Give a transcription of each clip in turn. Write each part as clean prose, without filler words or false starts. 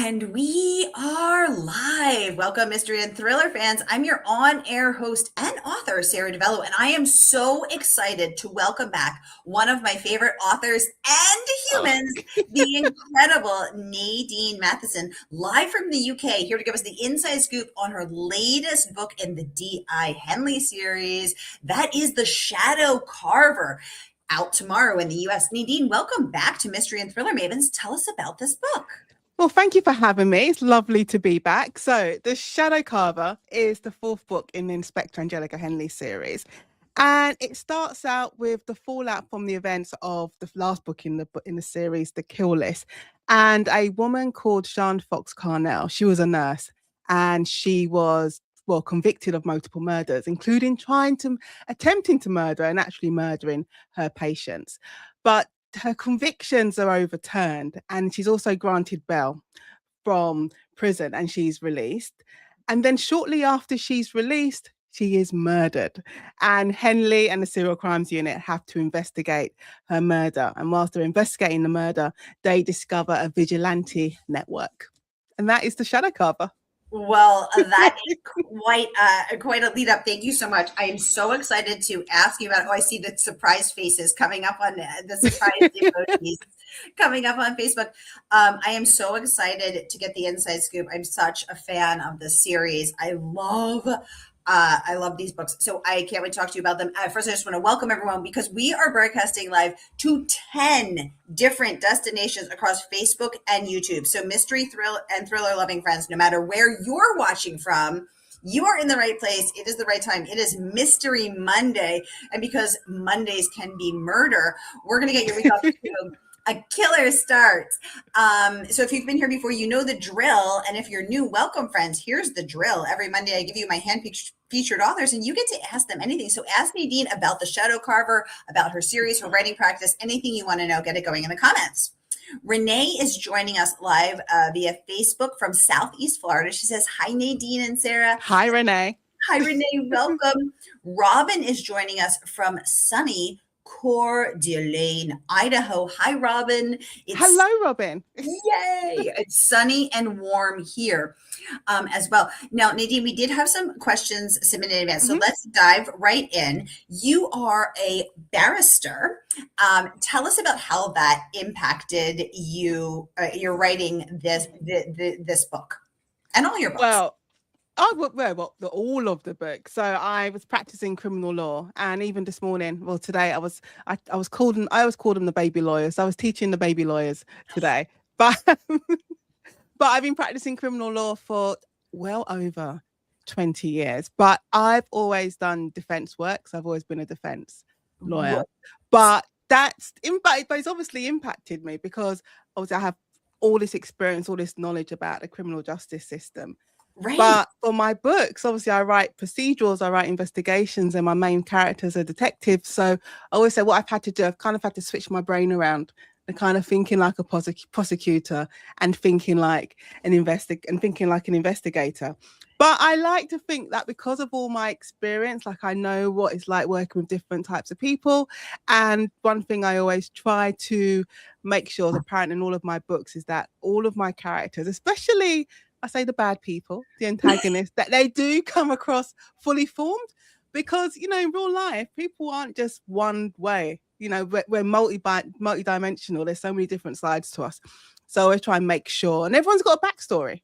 And we are live. Welcome, mystery and thriller fans. I'm your on-air host and author, Sara DiVello, and I am so excited to welcome back one of my favorite authors and humans, the incredible Nadine Matheson, live from the UK, here to give us the inside scoop on her latest book in the D.I. Henley series. That is The Shadow Carver, out tomorrow in the US. Nadine, welcome back to Mystery and Thriller Mavens. Tell us about this book. Well, thank you for having me. It's lovely to be back. So, The Shadow Carver is the fourth book in the Inspector Angelica Henley series. And it starts out with the fallout from the events of the last book in the series, The Kill List. And a woman called Jean Fox Carnell, she was a nurse, and she was, well, convicted of multiple murders, including attempting to murder and actually murdering her patients. But her convictions are overturned, and she's also granted bail from prison, and she's released. And then shortly after she's released, she is murdered, and Henley and the Serial Crimes Unit have to investigate her murder. And whilst they're investigating the murder, they discover a vigilante network, and that is The Shadow Carver. Well, that is quite a lead up. Thank you so much. I am so excited to ask you about. Oh, I see the surprise faces coming up on the surprise emojis coming up on Facebook. I am so excited to get the inside scoop. I'm such a fan of the series. I love these books. So I can't wait to talk to you about them. First, I just want to welcome everyone because we are broadcasting live to 10 different destinations across Facebook and YouTube. So mystery, thrill, and thriller loving friends, no matter where you're watching from, you are in the right place. It is the right time. It is Mystery Monday. And because Mondays can be murder, we're going to get your week off to a killer start. So if you've been here before, you know the drill. And if you're new, welcome, friends. Here's the drill. Every Monday, I give you my hand-picked featured authors, and you get to ask them anything. So ask Nadine about The Shadow Carver, about her series, her writing practice, anything you want to know, get it going in the comments. Renee is joining us live via Facebook from Southeast Florida. She says, hi, Nadine and Sarah. Hi, Renee. Hi, Renee. Welcome. Robin is joining us from sunny Coeur d'Alene, Idaho. Hi, Robin. Hello, Robin. Yay. It's sunny and warm here as well. Now, Nadine, we did have some questions submitted in advance, so let's dive right in. You are a barrister. Tell us about how that impacted you, you're writing this book and all your books. Well, all of the books. So I was practicing criminal law, and even this morning, well, today I was called them the baby lawyers. I was teaching the baby lawyers today, but I've been practicing criminal law for well over 20 years. But I've always done defense work, so I've always been a defense lawyer. But it's obviously impacted me because obviously I have all this experience, all this knowledge about the criminal justice system. Right. But for my books, obviously I write procedurals, I write investigations, and my main characters are detectives. So I always say what I've had to do, I've kind of had to switch my brain around and kind of thinking like a prosecutor and thinking like an investigator. But I like to think that because of all my experience, like I know what it's like working with different types of people. And one thing I always try to make sure is apparent in all of my books is that all of my characters, especially I say the bad people, the antagonists, that they do come across fully formed, because, you know, in real life, people aren't just one way. You know, we're multi-dimensional. There's so many different sides to us. So I try and make sure, and everyone's got a backstory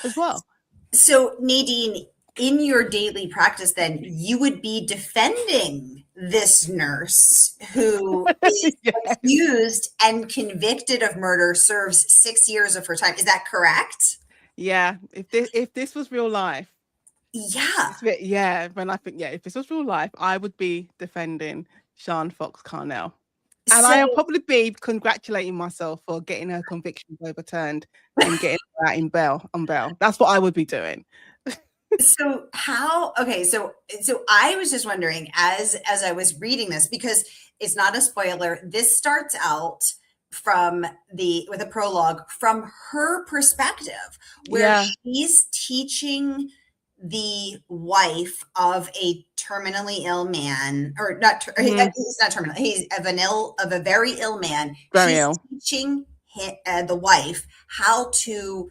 as well. So Nadine, in your daily practice, then you would be defending this nurse who is accused and convicted of murder, serves 6 years of her time. Is that correct? Yeah, if this was real life, if this was real life, I would be defending Jean Fox Carnell, and I'll probably be congratulating myself for getting her convictions overturned and getting her out on bail. That's what I would be doing. So I was just wondering as I was reading this, because it's not a spoiler. This starts out with a prologue from her perspective, where she's teaching the wife of a terminally ill man, or not, he's not terminal, he's of a very ill man. Very ill. Teaching the wife how to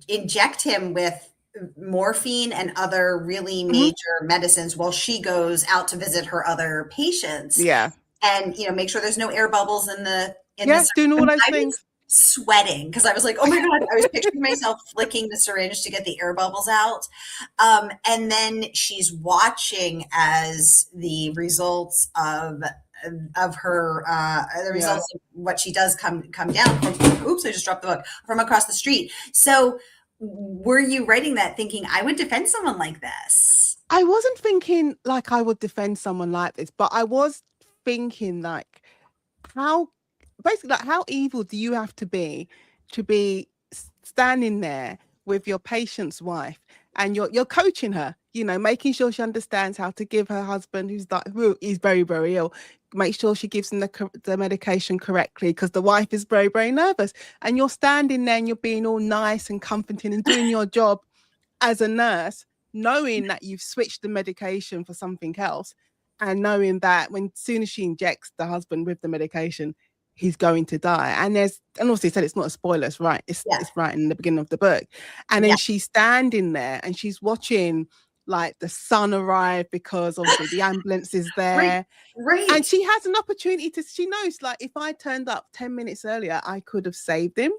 inject him with morphine and other really major medicines while she goes out to visit her other patients, Yeah. and make sure there's no air bubbles in the Yeah, doing all those I was things. sweating because I was like, oh my god, I was picturing myself flicking the syringe to get the air bubbles out. And then she's watching as the results of her the results of what she does come down from, oops, I just dropped the book, from across the street. So were you writing that thinking I would defend someone like this? I wasn't thinking like I would defend someone like this, but I was thinking like how basically like how evil do you have to be standing there with your patient's wife and you're coaching her, making sure she understands how to give her husband who is very, very ill, make sure she gives him the medication correctly because the wife is very, very nervous, and you're standing there and you're being all nice and comforting and doing your job as a nurse, knowing that you've switched the medication for something else, and knowing that when soon as she injects the husband with the medication, he's going to die. And also he said it's not a spoiler, it's right. It's right in the beginning of the book. And then she's standing there and she's watching like the son arrive because obviously the ambulance is there. Right. And she has an opportunity she knows like if I turned up 10 minutes earlier, I could have saved him,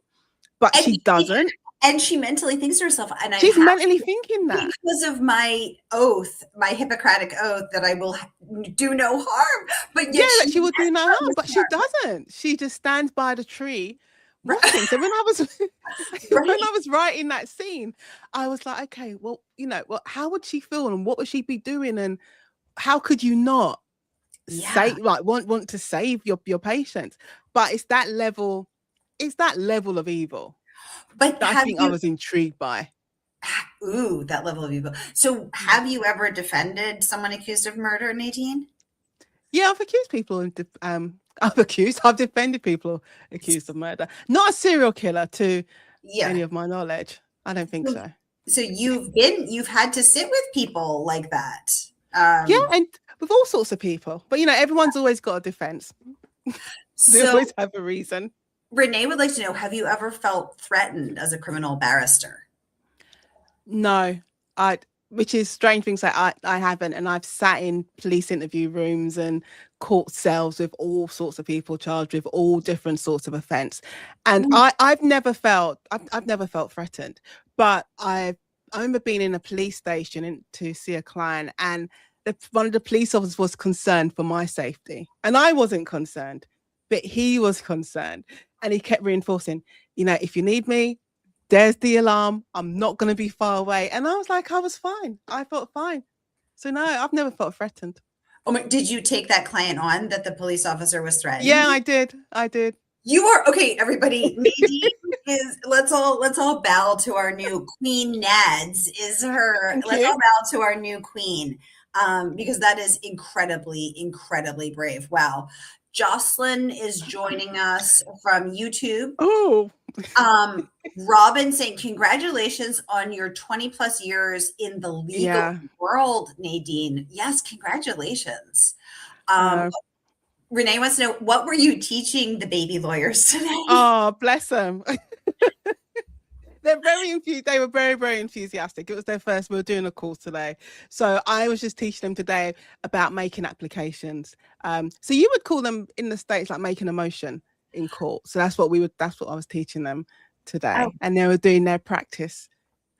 but she doesn't. And she mentally thinks to herself, and she's mentally thinking that because of my oath, my Hippocratic oath, that I will do no harm. But yet she will do no harm, but she doesn't. She just stands by the tree watching. So when I was writing that scene, I was like, okay, well, how would she feel and what would she be doing, and how could you not want to save your patients? But it's that level of evil. But I think I was intrigued by. Ooh, that level of evil. So have you ever defended someone accused of murder, Nadine? Yeah, I've accused people. I've defended people accused of murder. Not a serial killer to any of my knowledge. I don't think so. So you've had to sit with people like that. Yeah, and with all sorts of people. But everyone's always got a defense. They always have a reason. Renee would like to know, have you ever felt threatened as a criminal barrister? No, which is strange things like I haven't. And I've sat in police interview rooms and court cells with all sorts of people charged with all different sorts of offense. And I've never felt threatened, but I remember being in a police station to see a client, and one of the police officers was concerned for my safety. And I wasn't concerned, but he was concerned. And he kept reinforcing, if you need me, there's the alarm. I'm not going to be far away. And I was like, I was fine. I felt fine. So no, I've never felt threatened. Oh my, did you take that client on that the police officer was threatened? Yeah, I did. You are okay, everybody. Nadine is let's all bow to our new queen. Nads is her. Let's all bow to our new queen. Because that is incredibly, incredibly brave. Wow. Jocelyn is joining us from YouTube. Oh, Robin saying, congratulations on your 20 plus years in the legal world, Nadine. Yes, congratulations. Renee wants to know, what were you teaching the baby lawyers today? Oh, bless them. They were very, very enthusiastic. It was their first. We were doing a course today. So I was just teaching them today about making applications. So you would call them in the States like making a motion in court. So that's what I was teaching them today. Oh. And they were doing their practice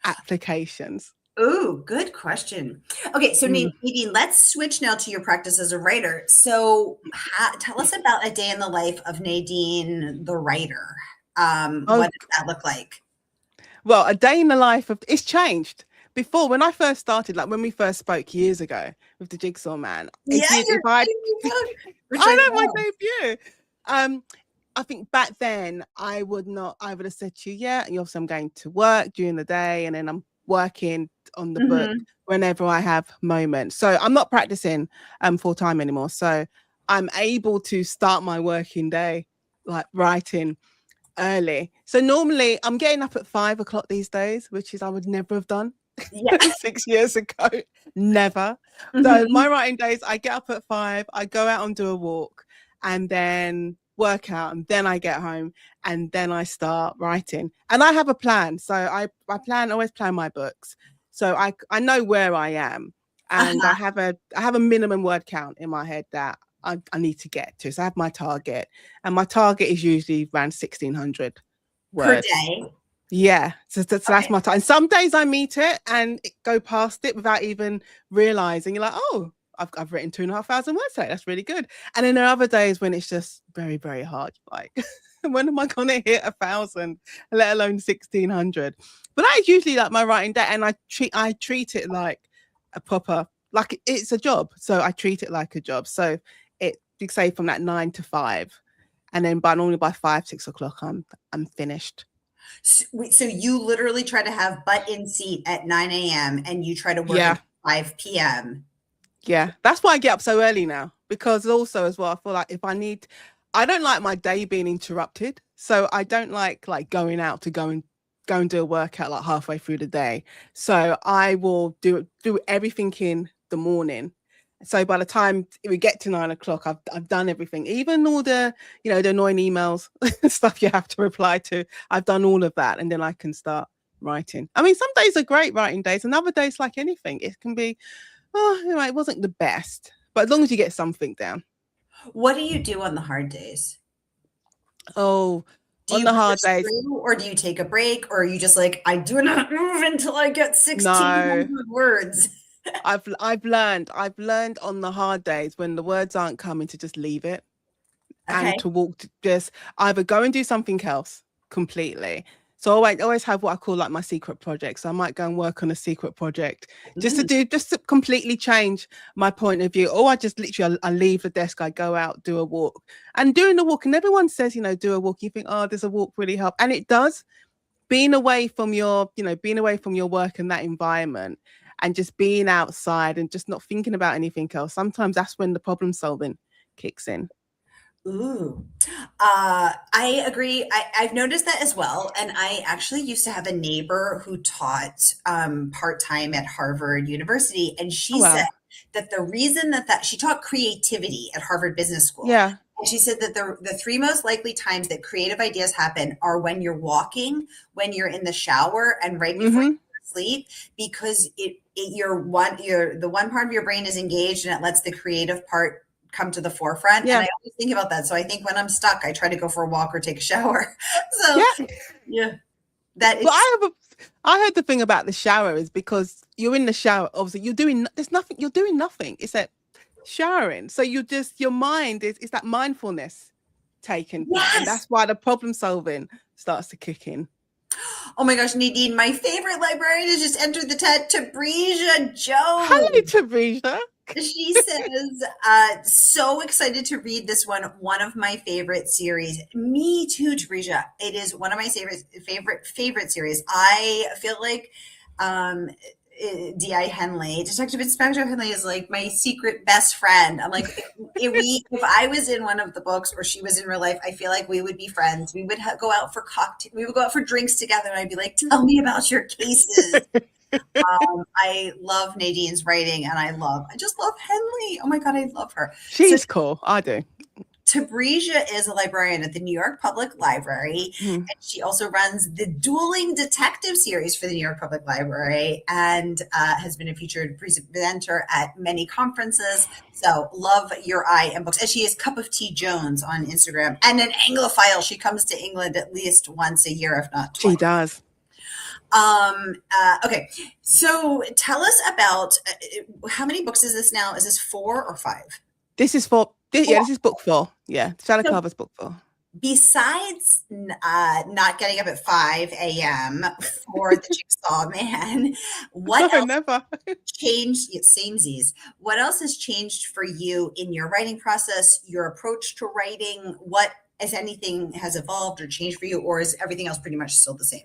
applications. Oh, good question. Okay, so Nadine, let's switch now to your practice as a writer. So tell us about a day in the life of Nadine, the writer. What does that look like? Well, a day in the life it's changed. Before, when I first started, like when we first spoke years ago with the Jigsaw Man. I know my debut. I think back then I would have said to you, obviously I'm going to work during the day and then I'm working on the book whenever I have moments. So I'm not practicing full time anymore. So I'm able to start my working day like writing early. So normally I'm getting up at 5 o'clock these days, which is I would never have done 6 years ago. Never. So my writing days, I get up at 5, I go out and do a walk, and then work out, and then I get home, and then I start writing. And I have a plan. So I always plan my books. So I know where I am, and I have a minimum word count in my head that I need to get to. So I have my target, and my target is usually around 1,600 words per day. Yeah, so that's my time. Some days I meet it and go past it without even realizing. You're like, oh, I've written 2,500 words today. That's really good. And then there are other days when it's just very, very hard. Like, when am I going to hit 1,000, let alone 1,600? But that is usually like my writing day, and I treat it like a proper, like it's a job. So I treat it like a job. So you say from that 9 to 5, and then normally by 5, 6 o'clock, I'm finished. So you literally try to have butt in seat at 9 a.m. and you try to work at 5 p.m. Yeah, that's why I get up so early now, because also as well, I feel like I don't like my day being interrupted. So I don't like going out to go and do a workout like halfway through the day. So I will do everything in the morning. So by the time we get to 9 o'clock, I've done everything, even all the, the annoying emails, stuff you have to reply to. I've done all of that, and then I can start writing. I mean, some days are great writing days, and other days, like anything, it can be, it wasn't the best, but as long as you get something down. What do you do on the hard days? Oh, on the hard days, or do you take a break, or are you just like, I do not move until I get 1,600 words? I've learned on the hard days when the words aren't coming to just leave it, and to walk, just either go and do something else completely. So I always have what I call like my secret project. So I might go and work on a secret project just to completely change my point of view. Or I just literally, I leave the desk, I go out, do a walk. And doing the walk, and everyone says, do a walk. You think, oh, does a walk really help? And it does. Being away from your work and that environment, and just being outside and just not thinking about anything else. Sometimes that's when the problem solving kicks in. Ooh, I agree. I've noticed that as well. And I actually used to have a neighbor who taught part-time at Harvard University. And she said that the reason that she taught creativity at Harvard Business School. Yeah. And she said that the three most likely times that creative ideas happen are when you're walking, when you're in the shower, and right before you sleep, because the one part of your brain is engaged and it lets the creative part come to the forefront. And I always think about that. So I think when I'm stuck, I try to go for a walk or take a shower. So that is. But I heard the thing about the shower is because you're in the shower, obviously you're doing nothing. It's that showering. So your mind is that mindfulness taken. Yes. And that's why the problem solving starts to kick in. Oh my gosh, Nadine, my favorite librarian has just entered the chat, Tabrisia Jones. Hello, Tabrisia. She says, so excited to read this one of my favorite series. Me too, Tabrisia. It is one of my favorite series. I feel like D.I. Henley, Detective Inspector Henley, is like my secret best friend. I'm like, if I was in one of the books or she was in real life, I feel like we would be friends. We would go out for we would go out for drinks together, and I'd be like, tell me about your cases. I love Nadine's writing, and I just love Henley. Oh my God, I love her. She's cool. I do. Tabrisia is a librarian at the New York Public Library, and she also runs the Dueling Detective series for the New York Public Library, and has been a featured presenter at many conferences. So love your eye and books. And she is Cup of Tea Jones on Instagram, and an Anglophile. She comes to England at least once a year, if not twice. She does. Okay, so tell us about how many books is this now? Is this 4 or 5? This is 4. This is book 4. Yeah, Sara DiVello's book 4. Besides not getting up at 5 a.m. for the Jigsaw Man, what else never changed? Samesies. What else has changed for you in your writing process, your approach to writing? What, if anything, has evolved or changed for you, or is everything else pretty much still the same?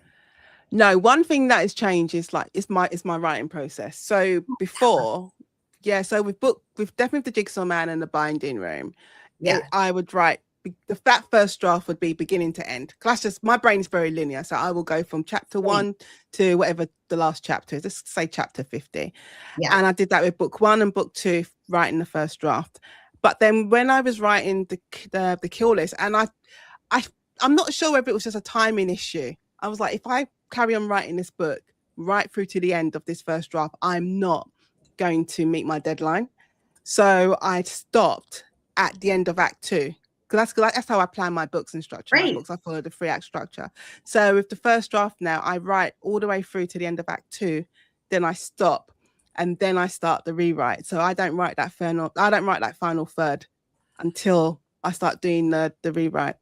No, one thing that has changed is my writing process. So before, so with definitely the Jigsaw Man and the Binding Room, I would write that first draft would be beginning to end. That's just, my brain is very linear, so I will go from chapter 1 to whatever the last chapter is. Let's say chapter 50. And I did that with book 1 and book 2, writing the first draft. But then when I was writing the kill list, and I'm not sure whether it was just a timing issue. I was like, if I carry on writing this book right through to the end of this first draft, I'm not going to meet my deadline. So I stopped at the end of Act 2. Because that's how I plan my books and structure my books. I follow the 3-act structure. So with the first draft now, I write all the way through to the end of Act 2, then I stop, and then I start the rewrite. So I don't write that final third until I start doing the rewrite.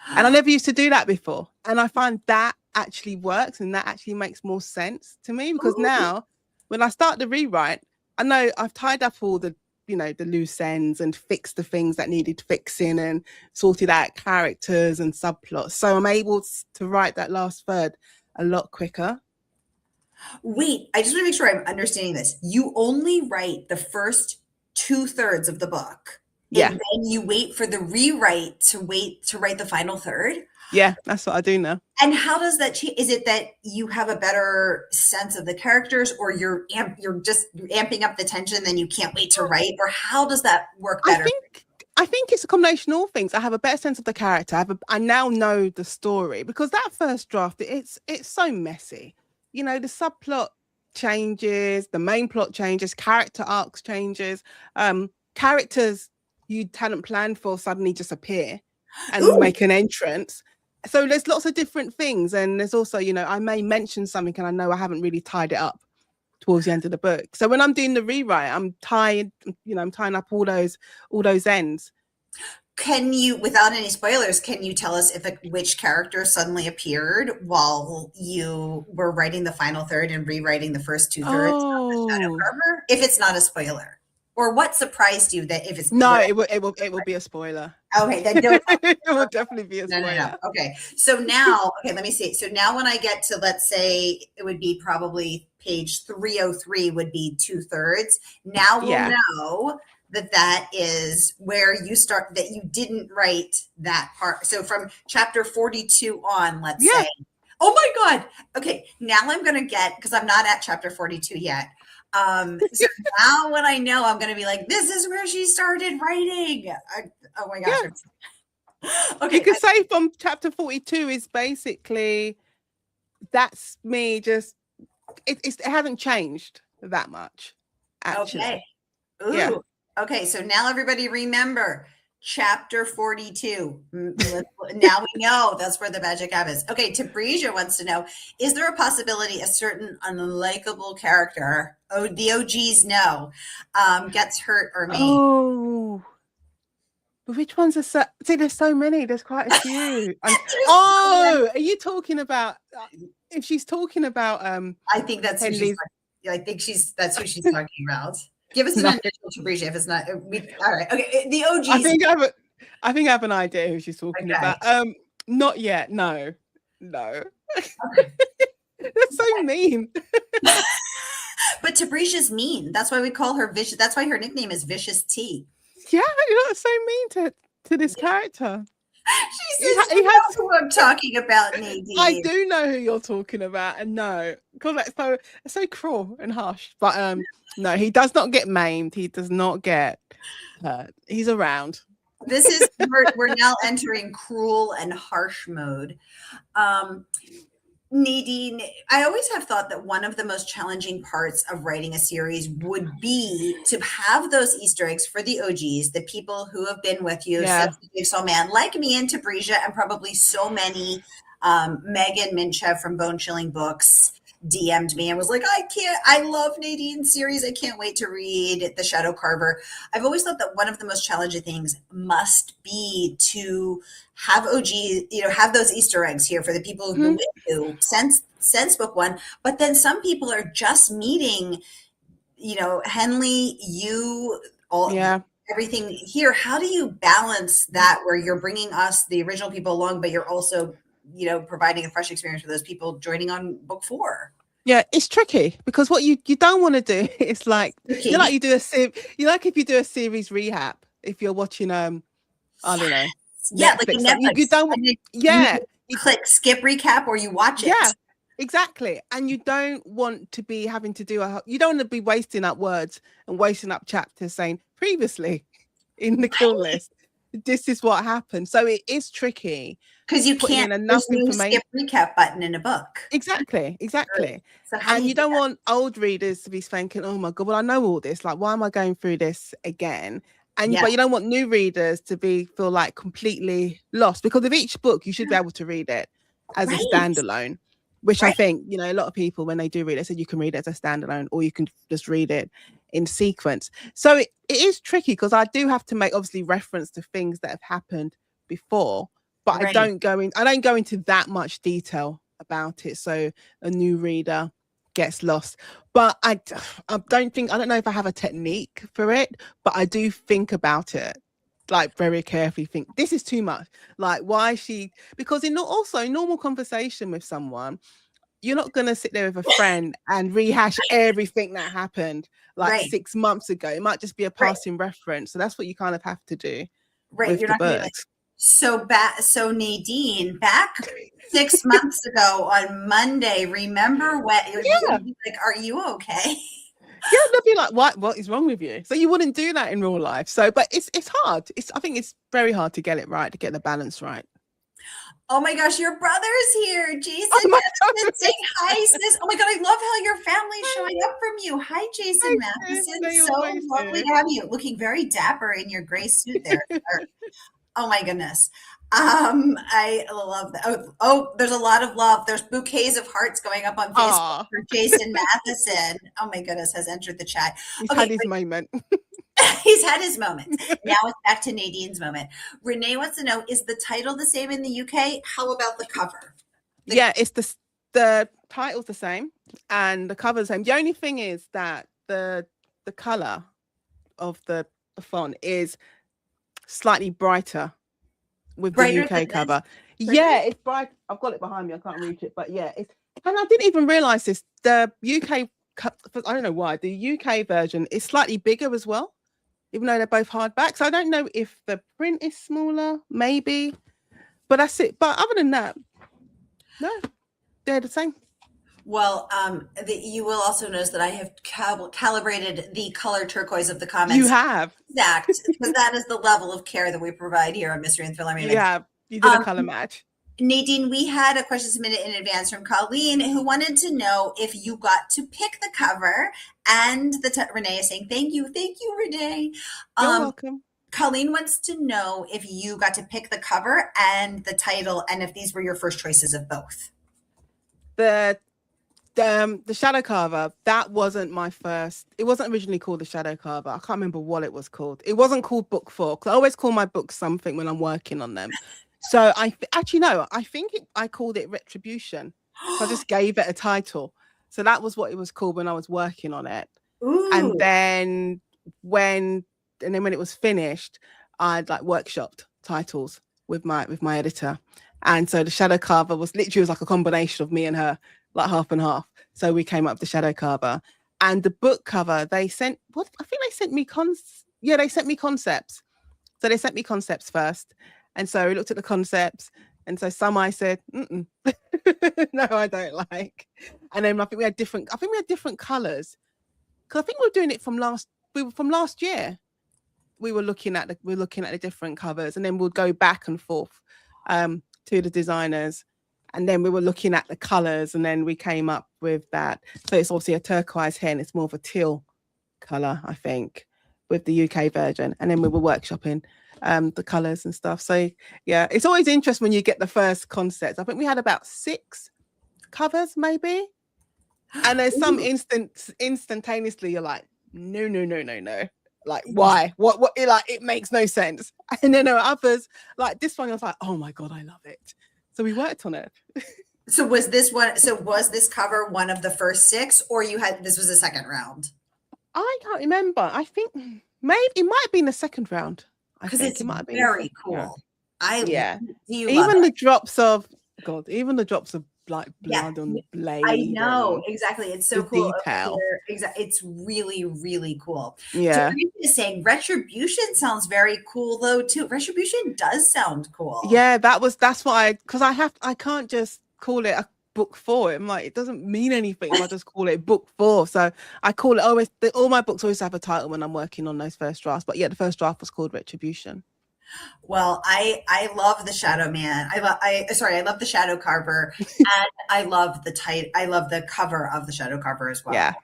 And I never used to do that before. And I find that actually works, and that actually makes more sense to me, because now when I start the rewrite, I know I've tied up all the loose ends and fixed the things that needed fixing and sorted out characters and subplots. So I'm able to write that last third a lot quicker. Wait, I just want to make sure I'm understanding this. You only write the first 2/3 of the book. Yeah. And then you wait for the rewrite to write the final third? Yeah, that's what I do now. And how does that change? Is it that you have a better sense of the characters, or you're just amping up the tension, then you can't wait to write? Or how does that work better? I think it's a combination of all things. I have a better sense of the character. I now know the story, because that first draft, it's so messy. The subplot changes, the main plot changes, character arcs changes, characters you hadn't planned for suddenly just appear and make an entrance. So there's lots of different things. And there's also, I may mention something and I know I haven't really tied it up towards the end of the book. So when I'm doing the rewrite, I'm tying up all those ends. Can you, without any spoilers, can you tell us which character suddenly appeared while you were writing the final third and rewriting the first 2/3 of the Shadow Carver? If it's not a spoiler. Or what surprised you that if it's it will be a spoiler. Okay, then don't. It will definitely be a spoiler. No. Okay, so now, let me see. So now when I get to, let's say it would be probably page 303 would be 2/3. Now we'll know that is where you start, that you didn't write that part. So from chapter 42 on, let's say. Oh my God. Okay, now I'm going to get, because I'm not at chapter 42 yet. So now when I know, I'm going to be like, this is where she started writing. Oh my gosh. Yeah. Okay. You could say from chapter 42 is basically, that's me just, it hasn't changed that much, actually. Okay. Ooh. Yeah. Okay. So now everybody remember chapter 42. Now we know that's where the magic happens. Okay. Tabrisia wants to know, is there a possibility a certain unlikable character, the OGs know, gets hurt or made? Oh, but which ones are see, there's so many. There's quite a few. Are you talking about, if she's talking about, I think that's Henley's. That's who she's talking about. Give us an initial, Tabrisia, if it's not. All right. Okay. The OGs. I think I have an idea who she's talking about. Not yet. No. Okay. They're so mean. But Tabrisia's mean. That's why we call her Vicious. That's why her nickname is Vicious T. Yeah, you're so mean to this character. She says, you know who I'm talking about, Nadine. I do know who you're talking about, and no, because that's so cruel and harsh. But no, he does not get maimed. He does not get hurt. He's around. This is we're now entering cruel and harsh mode. Nadine, I always have thought that one of the most challenging parts of writing a series would be to have those Easter eggs for the OGs, the people who have been with you since the Jigsaw Man, like me and Tabrisia, and probably so many. Megan Minchev from Bone Chilling Books DM'd me and was like, I love Nadine's series. I can't wait to read The Shadow Carver. I've always thought that one of the most challenging things must be to have have those Easter eggs here for the people who with you since book one. But then some people are just meeting, Henley, everything here. How do you balance that where you're bringing us, the original people, along, but you're also providing a fresh experience for those people joining on book 4? Yeah, it's tricky because what you don't want to do is like if you do a series recap if you're watching I don't know. Yeah, Netflix. Like Netflix. You don't want you click skip recap or you watch it. Yeah, exactly. And you don't want to be having to do you don't want to be wasting up words and wasting up chapters saying previously in the kill list. This is what happened. So it is tricky because you putting can't. in enough There's no information. skip recap button in a book. Exactly. Right. So how do And you you do don't that? want old readers to be thinking, oh my God, well, I know all this. Like, why am I going through this again? And Yeah. but you don't want new readers to feel like completely lost, because of each book, you should be able to read it as a Right. standalone, which I Right. think, you know, a lot of people, when they do read it, said you can read it as a standalone, or you can just read it in sequence. So it is tricky, because I do have to make obviously reference to things that have happened before, but I Right. don't go into that much detail about it, so a new reader gets lost. But I don't know if I have a technique for it, but I do think about it like very carefully. Think this is too much. Like, why she? Because in normal conversation with someone, you're not going to sit there with a friend and rehash everything that happened like Right. 6 months ago. It might just be a passing reference. So that's what you kind of have to do Right. with You're the not going to be like, books. so Nadine, back 6 months ago on Monday, remember when Yeah. like, are you okay? Yeah, they'll be like, what is wrong with you? So you wouldn't do that in real life. So, but it's hard. I think it's very hard to get it right, to get the balance right. Oh my gosh, your brother's here. Jason, Oh my Matheson, say hi, sis. Oh my God, I love how your family's showing up from you. Hi, Jason Matheson. They So always lovely do. to have you. Looking very dapper in your gray suit there. Oh my goodness. I love that. Oh, there's a lot of love. There's bouquets of hearts going up on Facebook Ah, for Jason Matheson. Oh my goodness, has entered the chat. he's Okay, had his moment. he's had his moments. Now it's back to Nadine's moment. Renee wants to know, is the title the same in the UK? How about the cover? Yeah, it's the title's the same and the cover's the same. The only thing is that the color of the font is slightly brighter with the Brighter UK than this? cover. Yeah, it's bright. I've got it behind me. I can't reach it, but yeah, and I didn't even realize this. The UK, I don't know why, the UK version is slightly bigger as well, even though they're both hardback. So I don't know if the print is smaller, maybe, but that's it. But other than that, no, they're the same. Well, you will also notice that I have calibrated the color turquoise of the comments. You have. Exact, because that is the level of care that we provide here on Mystery and Thriller Maven. You have. You did a color match. Nadine, we had a question submitted in advance from Colleen, who wanted to know if you got to pick the cover, and Renee is saying, thank you, Renee. You're welcome. Colleen wants to know if you got to pick the cover and the title, and if these were your first choices of both. The Shadow Carver, that wasn't my first. It wasn't originally called the Shadow Carver. I can't remember what it was called. It wasn't called book 4, because I always call my books something when I'm working on them. So I think I called it Retribution. So I just gave it a title. So that was what it was called when I was working on it. Ooh. And then when it was finished, I'd like workshopped titles with my editor. And so the Shadow Carver was like a combination of me and her, like half and half. So we came up with the Shadow Carver. And the book cover, they sent me concepts. So they sent me concepts first. And so we looked at the concepts. And so some I said, no, I don't like. And then I think we had different colors. Because I think we were doing it from last year. We were looking at the different covers, and then we'll go back and forth to the designers. And then we were looking at the colors, and then we came up with that. So it's obviously a turquoise here, and it's more of a teal color, I think, with the UK version. And then we were workshopping the colors and stuff. So yeah, it's always interesting when you get the first concepts. I think we had about 6 covers, maybe. And there's some instantaneously you're like, no. Like, why? What? Like, it makes no sense. And then there are others like this one. I was like, oh my God, I love it. So we worked on it. So was this cover one of the first 6, or this was the second round? I can't remember. I think maybe it might have been the second round. Because it's very cool. Even the drops of like blood on the blade. I know, exactly. It's so cool. Detail. It's really, really cool. Yeah. So is saying Retribution sounds very cool though too. Retribution does sound cool. Yeah, that's why I can't just call it book 4. I'm like, it doesn't mean anything if I just call it book 4. So I call it always, all my books always have a title when I'm working on those first drafts. But yeah, the first draft was called Retribution. Well, I love the Shadow Man. I love the Shadow Carver, and I love the cover of the Shadow Carver as well. Yeah.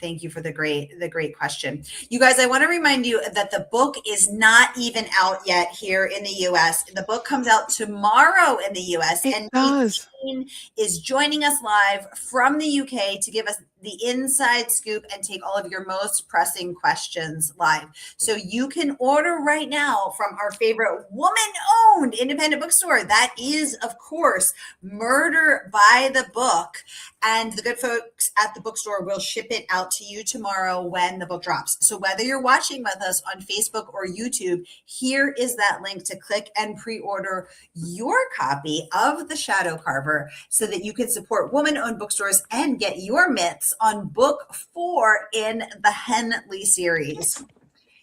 Thank you for the great question. You guys, I want to remind you that the book is not even out yet here in the US. The book comes out tomorrow in the US, and Nadine is joining us live from the UK to give us the inside scoop and take all of your most pressing questions live. So you can order right now from our favorite woman-owned independent bookstore. That is, of course, Murder by the Book. And the good folks at the bookstore will ship it out to you tomorrow when the book drops. So whether you're watching with us on Facebook or YouTube, here is that link to click and pre-order your copy of The Shadow Carver so that you can support woman-owned bookstores and get your mitts on book 4 in the Henley series.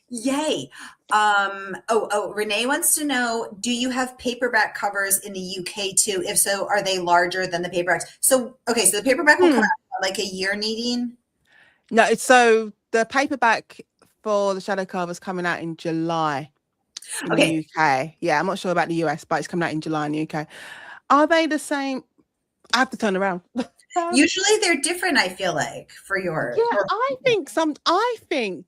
Yay. Renee wants to know, do you have paperback covers in the UK too? If so, are they larger than the paperbacks? So the paperback will come out in like a year, Nadine? No, so the paperback for The Shadow Carver is coming out in July in the UK. Yeah, I'm not sure about the US, but it's coming out in July in the UK. Are they the same? I have to turn around. Usually they're different, I feel like, for your. Yeah, I think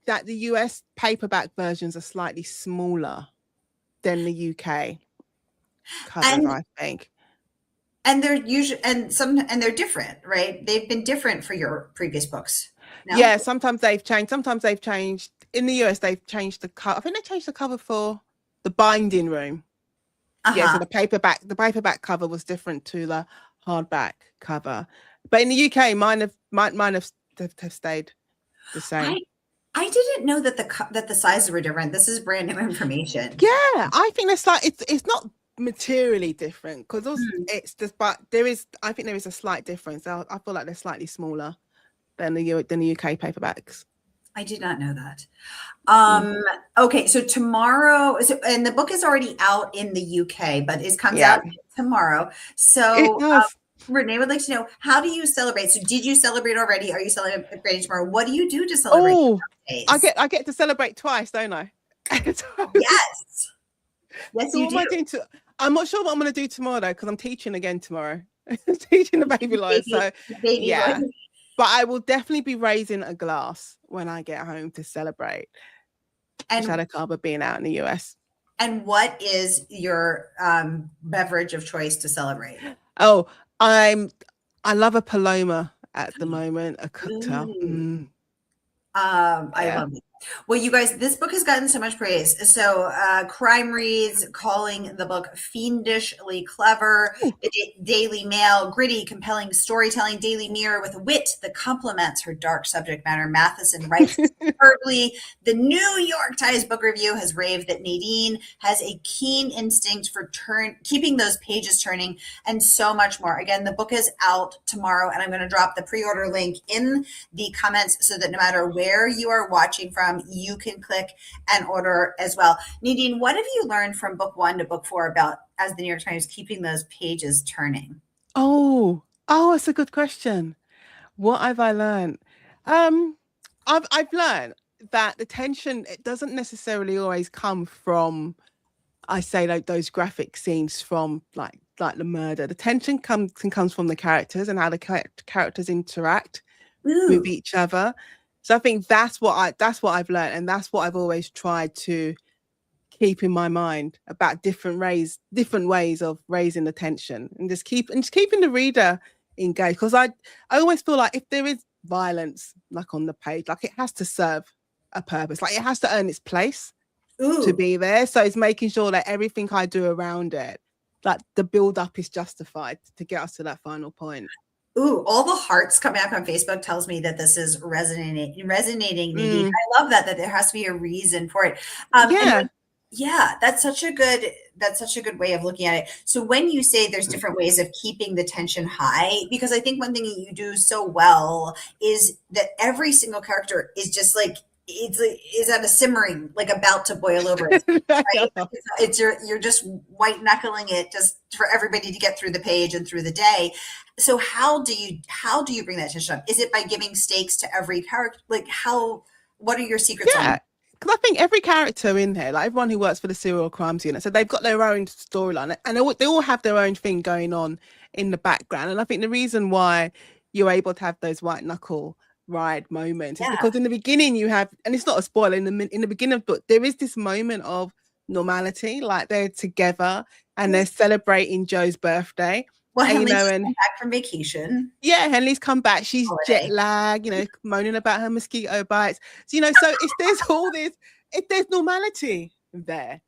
that the US paperback versions are slightly smaller than the UK covers, I think. And they're usually and they're different, right? They've been different for your previous books. No? Yeah, sometimes they've changed. In the US, they've changed the cover. I think they changed the cover for the binding room. Yeah, so the paperback cover was different to the hardback cover. But in the UK, mine have stayed the same. I didn't know that the sizes were different. This is brand new information. Yeah, I think it's not materially different because it's just, but I think there is a slight difference. I feel like they're slightly smaller than the UK paperbacks. I did not know that. Okay, so tomorrow, and the book is already out in the UK, but it comes out tomorrow. So Renee would like to know, how do you celebrate? So did you celebrate already? Are you celebrating tomorrow? What do you do to celebrate? Oh, I get to celebrate twice, don't I? Yes. Yes, so you do. I'm not sure what I'm going to do tomorrow though, because I'm teaching again tomorrow. Teaching the baby life. So yeah. But I will definitely be raising a glass when I get home to celebrate Shadow Carver being out in the US. And what is your beverage of choice to celebrate? Oh, I love a Paloma at the moment, a cocktail. I love it. Well, you guys, this book has gotten so much praise. So Crime Reads calling the book fiendishly clever. The Daily Mail, gritty, compelling storytelling. Daily Mirror with wit that complements her dark subject matter. Matheson writes superbly. The New York Times Book Review has raved that Nadine has a keen instinct for keeping those pages turning, and so much more. Again, the book is out tomorrow, and I'm going to drop the pre-order link in the comments so that no matter where you are watching from, you can click and order as well. Nadine, what have you learned from book 1 to book 4 about, as the New York Times, keeping those pages turning? Oh, that's a good question. What have I learned? I've learned that the tension, it doesn't necessarily always come from, I say, like those graphic scenes from like the murder. The tension comes from the characters and how the characters interact with each other. So I think that's what I've learned, and that's what I've always tried to keep in my mind about different ways of raising the tension and just keeping the reader engaged. Because I always feel like if there is violence like on the page, like it has to serve a purpose, like it has to earn its place to be there. So it's making sure that everything I do around it, like the build up, is justified to get us to that final point. All the hearts coming up on Facebook tells me that this is resonating, Nadine. I love that there has to be a reason for it. That's such a good way of looking at it. So when you say there's different ways of keeping the tension high, because I think one thing that you do so well is that every single character is just like is at a simmering, like about to boil over, right? It's you're just white knuckling it just for everybody to get through the page and through the day. So how do you bring that tension up? Is it by giving stakes to every character? Like what are your secrets Yeah, on? because I think every character in here, like everyone who works for the serial crimes unit, so they've got their own storyline, and they all have their own thing going on in the background. And I think the reason why you're able to have those white knuckle ride moments is Yeah. because in the beginning you have, and it's not a spoiler, in the beginning of the book, there is this moment of normality, like they're together and they're celebrating Joe's birthday. Well, And Henley's just and come back from vacation yeah, Henley's come back. She's jet holiday. lag, moaning about her mosquito bites. So if there's all this, if there's normality there,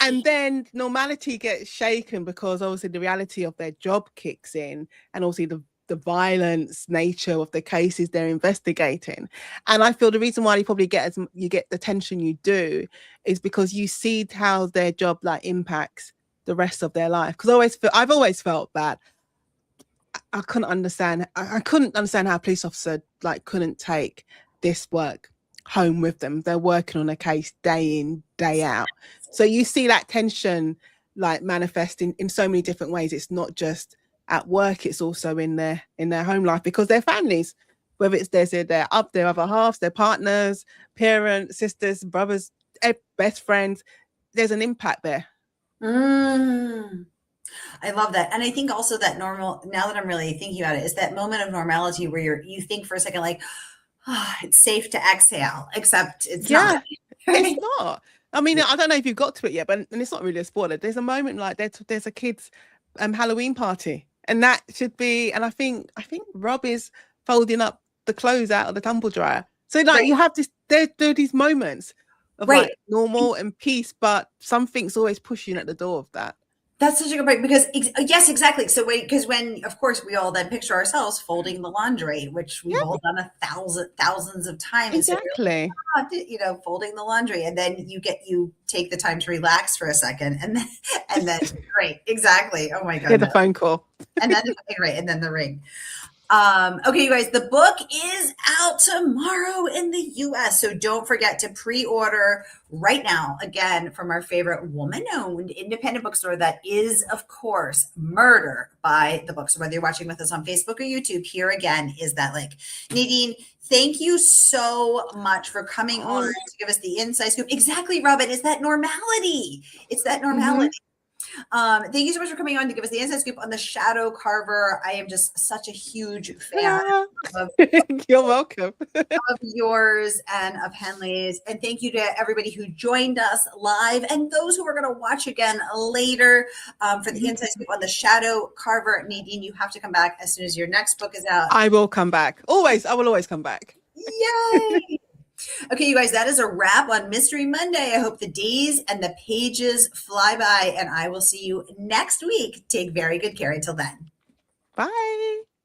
and Right. then normality gets shaken because obviously the reality of their job kicks in, and also the violence nature of the cases they're investigating. And I feel the reason why you get the tension you do is because you see how their job like impacts the rest of their life. Because I've always felt that I couldn't understand. I couldn't understand how a police officer like couldn't take this work home with them. They're working on a case day in, day out. So you see that tension like manifesting in so many different ways. It's not just at work; it's also in their home life because their families, whether it's their other halves, their partners, parents, sisters, brothers, best friends. There's an impact there. Mm. I love that. And I think also that now that I'm really thinking about it, is that moment of normality where you think for a second, like, oh, it's safe to exhale, except it's not. Yeah, it's not. I mean, I don't know if you've got to it yet, but and it's not really a spoiler. There's a moment like there's a kid's Halloween party, and that should be. And I think Rob is folding up the clothes out of the tumble dryer. So like Right, you have there are these moments of right. like normal and peace, but something's always pushing at the door of that. That's such a good point because yes, exactly. So wait, because when of course we all then picture ourselves folding the laundry, which we've Yeah, all done thousands of times. And so exactly. folding the laundry, and then you take the time to relax for a second, and then great, exactly. Oh my Get the goodness. phone call. And then right, and then the ring. Okay, you guys, the book is out tomorrow in the US. So don't forget to pre-order right now, again, from our favorite woman-owned independent bookstore that is, of course, Murder by the Book. So whether you're watching with us on Facebook or YouTube, here again is that link. Nadine, thank you so much for coming on Oh, to give us the inside scoop. Exactly, Robin. It's that normality. It's that mhm. normality. Thank you so much for coming on to give us the inside scoop on the Shadow Carver. I am just such a huge fan Ah. of, You're welcome. of yours and of Henley's. And thank you to everybody who joined us live and those who are going to watch again later for the inside scoop on the Shadow Carver. Nadine, you have to come back as soon as your next book is out. I will come back. Always, I will always come back. Yay! Okay, you guys, that is a wrap on Mystery Monday. I hope the days and the pages fly by, and I will see you next week. Take very good care until then. Bye.